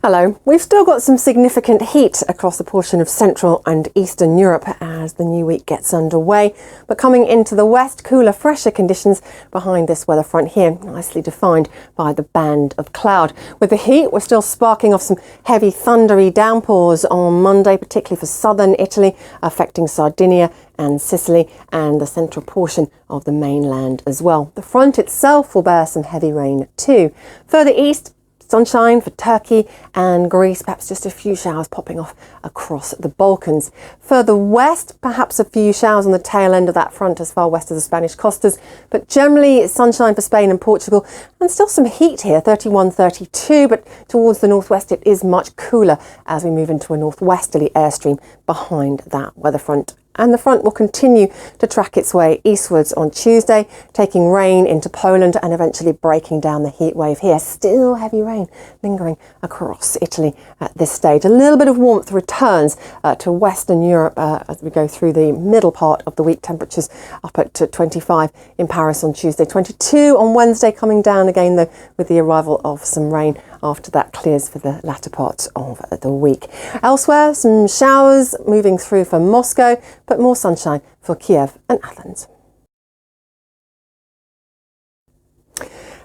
Hello. We've still got some significant heat across a portion of Central and Eastern Europe as the new week gets underway. But coming into the west, cooler, fresher conditions behind this weather front here, nicely defined by the band of cloud. With the heat, we're still sparking off some heavy thundery downpours on Monday, particularly for southern Italy, affecting Sardinia and Sicily and the central portion of the mainland as well. The front itself will bear some heavy rain too. Further east, sunshine for Turkey and Greece, perhaps just a few showers popping off across the Balkans. Further west, perhaps a few showers on the tail end of that front as far west as the Spanish costas, but generally sunshine for Spain and Portugal, and still some heat here, 31, 32, but towards the northwest it is much cooler as we move into a northwesterly airstream behind that weather front. And the front will continue to track its way eastwards on Tuesday, taking rain into Poland and eventually breaking down the heat wave here. Still heavy rain lingering across Italy at this stage. A little bit of warmth returns to Western Europe as we go through the middle part of the week. Temperatures up at 25 in Paris on Tuesday, 22 on Wednesday, coming down again though with the arrival of some rain after that clears for the latter part of the week. Elsewhere, some showers moving through for Moscow, but more sunshine for Kiev and Athens.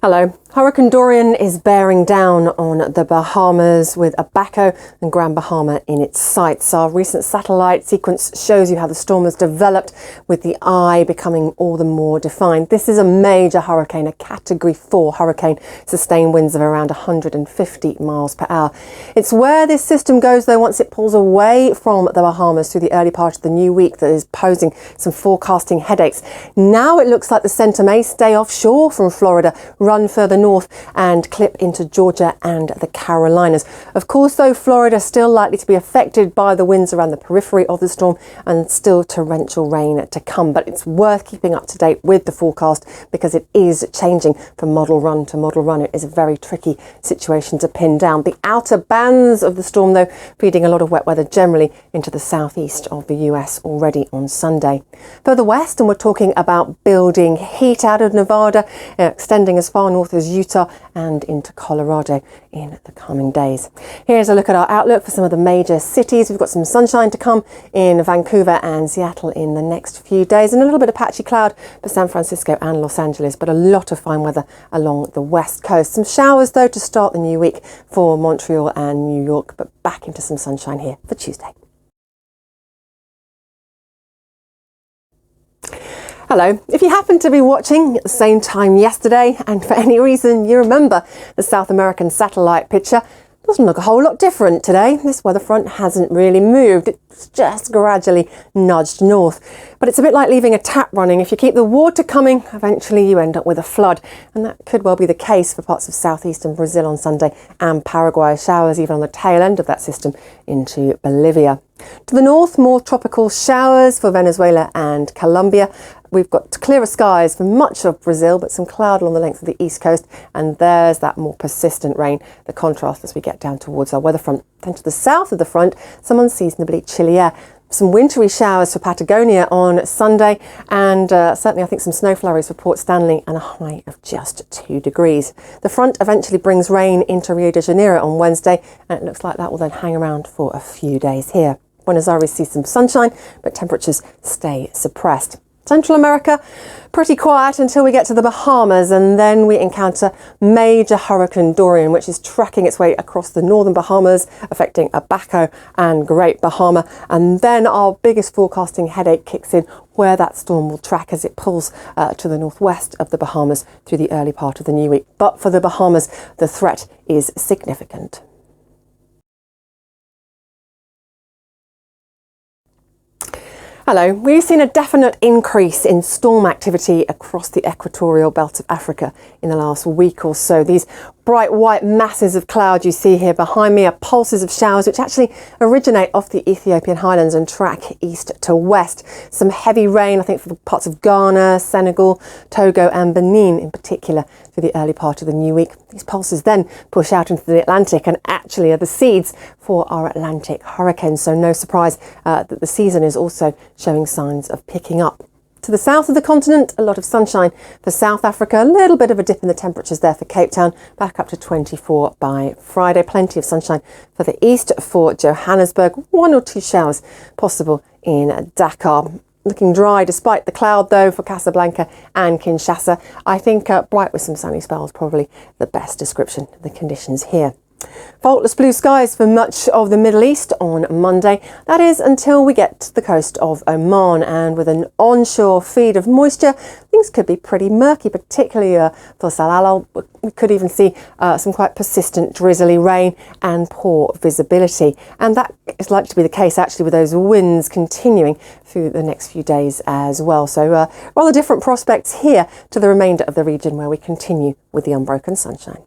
Hello. Hurricane Dorian is bearing down on the Bahamas with Abaco and Grand Bahama in its sights. Our recent satellite sequence shows you how the storm has developed, with the eye becoming all the more defined. This is a major hurricane, a Category 4 hurricane, sustained winds of around 150 miles per hour. It's where this system goes though once it pulls away from the Bahamas through the early part of the new week that is posing some forecasting headaches. Now it looks like the centre may stay offshore from Florida, run further north and clip into Georgia and the Carolinas. Of course though, Florida still likely to be affected by the winds around the periphery of the storm and still torrential rain to come, but it's worth keeping up to date with the forecast because it is changing from model run to model run. It is a very tricky situation to pin down. The outer bands of the storm though feeding a lot of wet weather generally into the southeast of the US already on Sunday. Further west, and we're talking about building heat out of Nevada, extending as far north as Utah and into Colorado in the coming days. Here's a look at our outlook for some of the major cities. We've got some sunshine to come in Vancouver and Seattle in the next few days, and a little bit of patchy cloud for San Francisco and Los Angeles, but a lot of fine weather along the west coast. Some showers though to start the new week for Montreal and New York, but back into some sunshine here for Tuesday. Hello. If you happen to be watching at the same time yesterday and for any reason you remember the South American satellite picture, it doesn't look a whole lot different today. This weather front hasn't really moved. It's just gradually nudged north. But it's a bit like leaving a tap running. If you keep the water coming, eventually you end up with a flood. And that could well be the case for parts of southeastern Brazil on Sunday and Paraguay. Showers even on the tail end of that system into Bolivia. To the north, more tropical showers for Venezuela and Colombia. We've got clearer skies for much of Brazil, but some cloud along the length of the east coast, and there's that more persistent rain, the contrast as we get down towards our weather front. Then to the south of the front, some unseasonably chilly air. Some wintry showers for Patagonia on Sunday, and certainly I think some snow flurries for Port Stanley and a high of just 2 degrees. The front eventually brings rain into Rio de Janeiro on Wednesday, and it looks like that will then hang around for a few days here. Buenos Aires sees some sunshine, but temperatures stay suppressed. Central America, pretty quiet until we get to the Bahamas, and then we encounter major Hurricane Dorian, which is tracking its way across the northern Bahamas, affecting Abaco and Great Bahama. And then our biggest forecasting headache kicks in, where that storm will track as it pulls to the northwest of the Bahamas through the early part of the new week. But for the Bahamas, the threat is significant. Hello. We've seen a definite increase in storm activity across the equatorial belt of Africa in the last week or so. These bright white masses of cloud you see here behind me are pulses of showers which actually originate off the Ethiopian highlands and track east to west. Some heavy rain, I think, for parts of Ghana, Senegal, Togo and Benin in particular through the early part of the new week. These pulses then push out into the Atlantic and actually are the seeds for our Atlantic hurricanes. So no surprise that the season is also showing signs of picking up. To the south of the continent, a lot of sunshine. For South Africa, a little bit of a dip in the temperatures there for Cape Town, back up to 24 by Friday. Plenty of sunshine for the east. For Johannesburg, 1 or 2 showers possible in Dakar. Looking dry despite the cloud though for Casablanca and Kinshasa. I think bright with some sunny spells, probably the best description of the conditions here. Faultless blue skies for much of the Middle East on Monday. That is until we get to the coast of Oman, and with an onshore feed of moisture, things could be pretty murky, particularly for Salalah. We could even see some quite persistent drizzly rain and poor visibility. And that is likely to be the case actually with those winds continuing through the next few days as well. So rather different prospects here to the remainder of the region where we continue with the unbroken sunshine.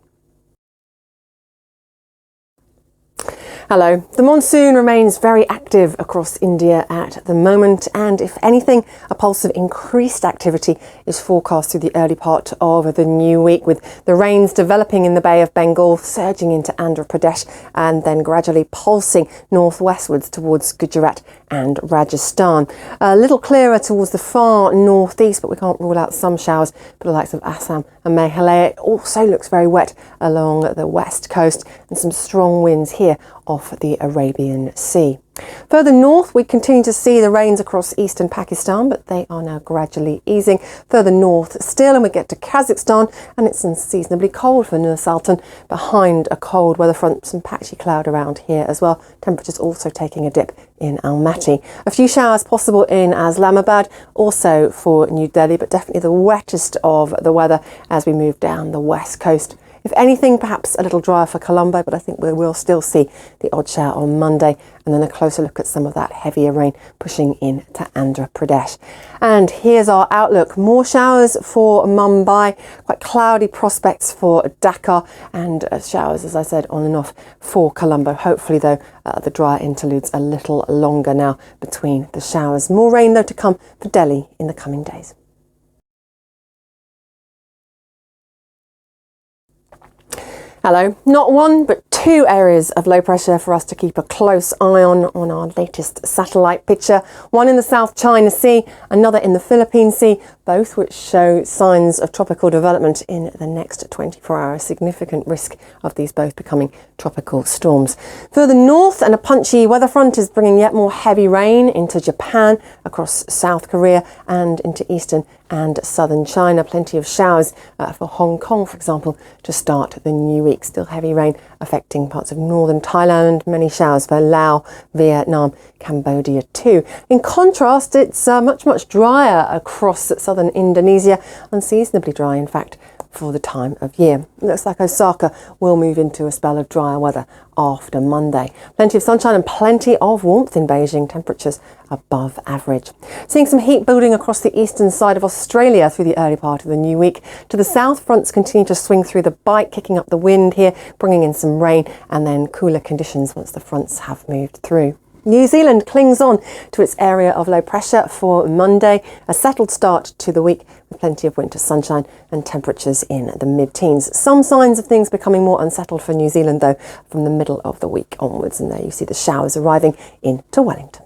Hello. The monsoon remains very active across India at the moment, and if anything, a pulse of increased activity is forecast through the early part of the new week, with the rains developing in the Bay of Bengal, surging into Andhra Pradesh, and then gradually pulsing northwestwards towards Gujarat and Rajasthan. A little clearer towards the far northeast, but we can't rule out some showers for the likes of Assam and Meghalaya. It also looks very wet along the west coast, and some strong winds here off the Arabian Sea. Further north, we continue to see the rains across eastern Pakistan, but they are now gradually easing. Further north still, and we get to Kazakhstan, and it's unseasonably cold for Nur Sultan, behind a cold weather front, some patchy cloud around here as well. Temperatures also taking a dip in Almaty. A few showers possible in Islamabad, also for New Delhi, but definitely the wettest of the weather as we move down the west coast. If anything, perhaps a little drier for Colombo, but I think we will still see the odd shower on Monday, and then a closer look at some of that heavier rain pushing in to Andhra Pradesh. And here's our outlook. More showers for Mumbai, quite cloudy prospects for Dhaka, and showers, as I said, on and off for Colombo. Hopefully, though, the drier interludes a little longer now between the showers. More rain, though, to come for Delhi in the coming days. Hello. Not one, but 2 areas of low pressure for us to keep a close eye on our latest satellite picture. One in the South China Sea, another in the Philippine Sea, both which show signs of tropical development in the next 24 hours. Significant risk of these both becoming tropical storms. Further north, and a punchy weather front is bringing yet more heavy rain into Japan, across South Korea and into eastern and southern China. Plenty of showers for Hong Kong, for example, to start the new week. Still heavy rain affecting parts of northern Thailand. Many showers for Laos, Vietnam, Cambodia too. In contrast, it's much drier across southern Indonesia. Unseasonably dry, in fact, for the time of year. It looks like Osaka will move into a spell of drier weather after Monday. Plenty of sunshine and plenty of warmth in Beijing, temperatures above average. Seeing some heat building across the eastern side of Australia through the early part of the new week. To the south, fronts continue to swing through the bight, kicking up the wind here, bringing in some rain and then cooler conditions once the fronts have moved through. New Zealand clings on to its area of low pressure for Monday. A settled start to the week with plenty of winter sunshine and temperatures in the mid-teens. Some signs of things becoming more unsettled for New Zealand, though, from the middle of the week onwards. And there you see the showers arriving into Wellington.